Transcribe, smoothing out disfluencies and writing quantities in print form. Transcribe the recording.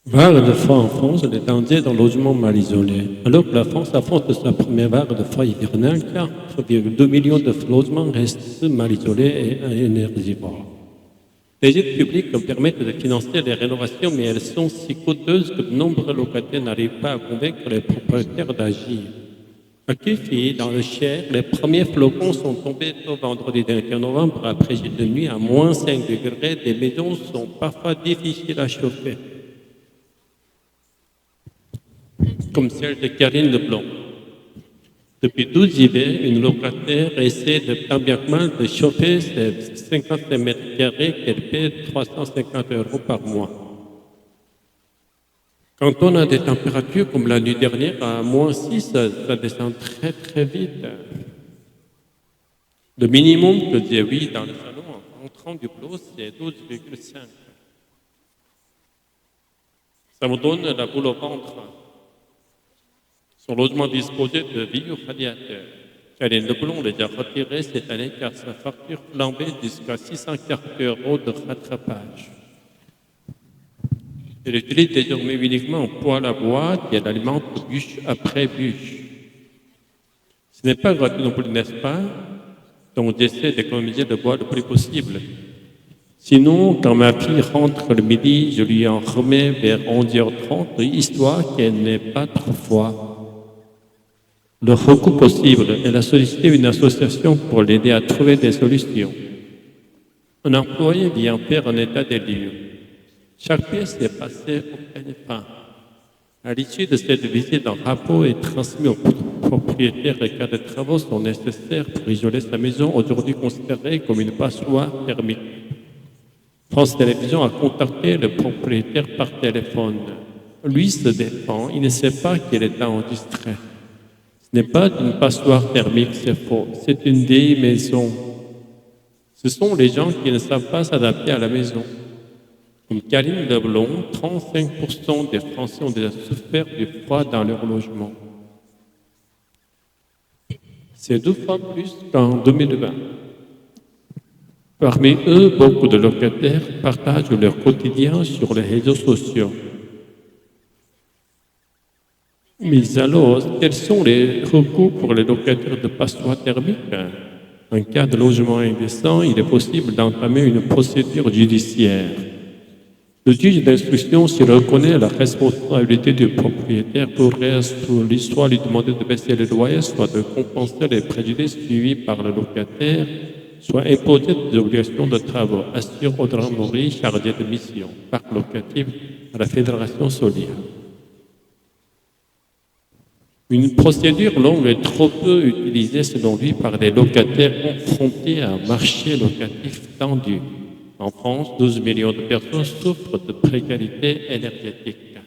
Vague de froid en France, les dangers d'un logement mal isolé. Alors que la France affronte sa première vague de froid hivernal, 4,2 millions de logements restent mal isolés et énergivores. Les aides publiques permettent de financer les rénovations, mais elles sont si coûteuses que de nombreux locataires n'arrivent pas à convaincre les propriétaires d'agir. À Kifi, dans le Cher, les premiers flocons sont tombés au vendredi 21 novembre après une nuit à moins 5 degrés. Des maisons sont parfois difficiles à chauffer, comme celle de Karine Leblanc. Depuis 12 hivers, une locataire essaie de tant bien que mal de chauffer ses 55 mètres carrés qu'elle paie 350 € par mois. Quand on a des températures comme la nuit dernière à moins 6, ça descend très très vite. Le minimum que j'ai vu dans le salon en rentrant du boulot, c'est 12,5. Ça me donne la boule au ventre. Son logement disposait de bioradiateurs. Karine Leblanc les a retirés cette année car sa facture flambait jusqu'à 640 € de rattrapage. Elle utilise désormais uniquement un poêle à bois et elle alimente bûche après bûche. Ce n'est pas gratuit non plus, n'est-ce pas? Donc j'essaie d'économiser le bois le plus possible. Sinon, quand ma fille rentre le midi, je lui en remets vers 11h30, histoire qu'elle n'ait pas trop froid. Le recours possible, elle a sollicité une association pour l'aider à trouver des solutions. Un employé vient faire un état des lieux. Chaque pièce est passée au peigne fin. À l'issue de cette visite, un rapport est transmis au propriétaire et cas de travaux sont nécessaires pour isoler sa maison, aujourd'hui considérée comme une passoire thermique. France Télévisions a contacté le propriétaire par téléphone. Lui se défend, il ne sait pas qu'il est enregistré. Ce n'est pas une passoire thermique, c'est faux, c'est une vieille maison. Ce sont les gens qui ne savent pas s'adapter à la maison. Comme Karine Leblanc, 35% des Français ont déjà souffert du froid dans leur logement. C'est 2 fois plus qu'en 2020. Parmi eux, beaucoup de locataires partagent leur quotidien sur les réseaux sociaux. Mais alors, quels sont les recours pour les locataires de passoires thermiques? En cas de logement indécent, il est possible d'entamer une procédure judiciaire. Le juge d'instruction, s'il reconnaît la responsabilité du propriétaire, pourrait soit lui demander de baisser les loyers, soit de compenser les préjudices suivis par le locataire, soit imposer des obligations de travaux, assure Audrey Maury, chargé de mission, parc locatif à la Fédération Solidaire. Une procédure longue est trop peu utilisée, selon lui, par des locataires confrontés à un marché locatif tendu. En France, 12 millions de personnes souffrent de précarité énergétique.